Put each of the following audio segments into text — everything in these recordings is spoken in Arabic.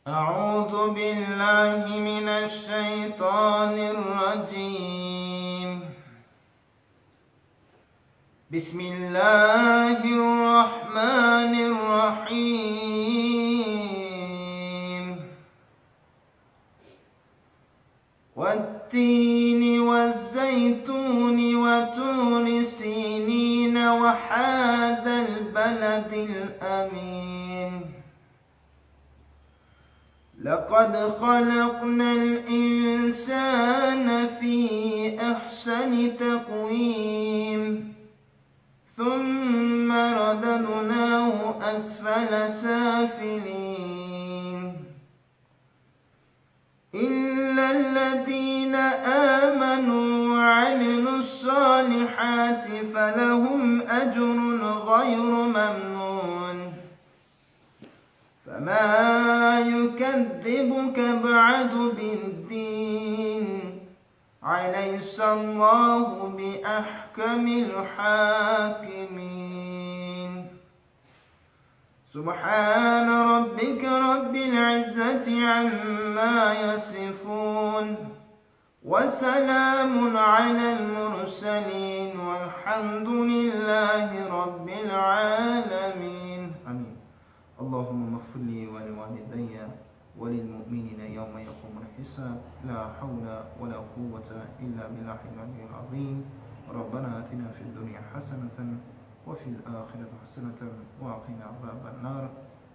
أعوذ بالله من الشيطان الرجيم. بسم الله الرحمن الرحيم. والتين والزيتون وطور سينين وهذا البلد الأمين. لقد خلقنا الإنسان في أحسن تقويم ثم رددناه أسفل سافلين إلا الذين آمنوا وعملوا الصالحات فلهم أجر غير ممنون. فما يكذبك بعد بالدين أليس الله بأحكم الحاكمين. سبحان ربك رب العزة عما يصفون وسلام على المرسلين والحمد لله رب العالمين. آمين. اللهم اغفر لي ولوالدي وللمؤمنين يوم يقوم الحساب. لا حول ولا قوة إلا بالله العلي العظيم. ربنا آتنا في الدنيا حسنة وفي الآخرة حسنة وقنا عذاب النار.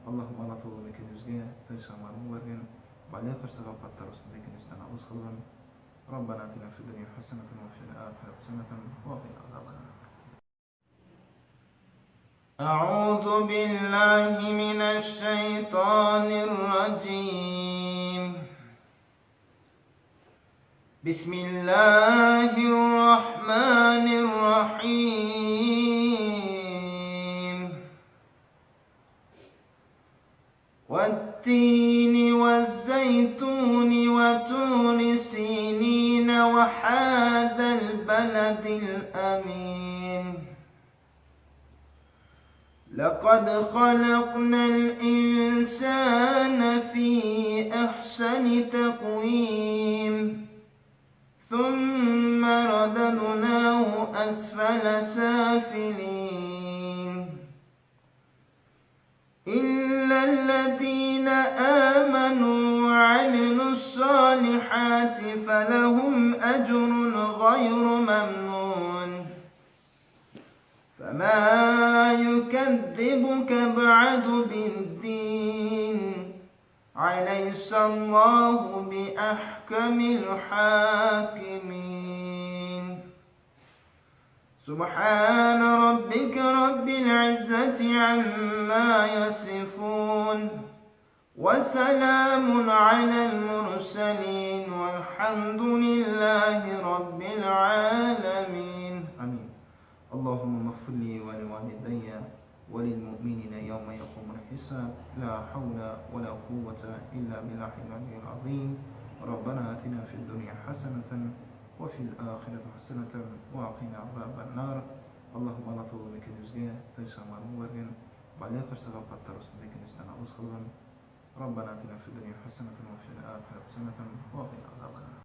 اللهم لا تضل بك نزجا تيسا مرورا وعليك سبقت ترسل بك نستنى وصلا. ربنا آتنا في الدنيا حسنة وفي الآخرة حسنة وقنا عذاب النار. أعوذ بالله من الشيطان الرجيم. بسم الله الرحمن الرحيم. والتين والزيتون وطور سينين وهذا البلد الأمين. لقد خلقنا الإنسان في أحسن تقويم ثم رددناه أسفل سافلين إلا الذين آمنوا وعملوا الصالحات فلهم أجر غير ممنون. فما يكذبك بعد بالدين أليس الله بأحكم الحاكمين. سبحان ربك رب العزة عما يصفون وسلام على المرسلين والحمد لله رب العالمين. آمين. اللهم اغفر لي ولوالدي وللمؤمنين يوم يقوم الحساب. لا حول ولا قوة إلا بالله العلي العظيم. ربنا آتنا في الدنيا حسنة وفي الآخرة حسنة وقنا عذاب النار. اللهم لا تضل بك نزجا تيسا مرورا وعليك سبقت ترسل بك نستنى وصلا. ربنا آتنا في الدنيا حسنة وفي الآخرة حسنة وقنا عذاب النار.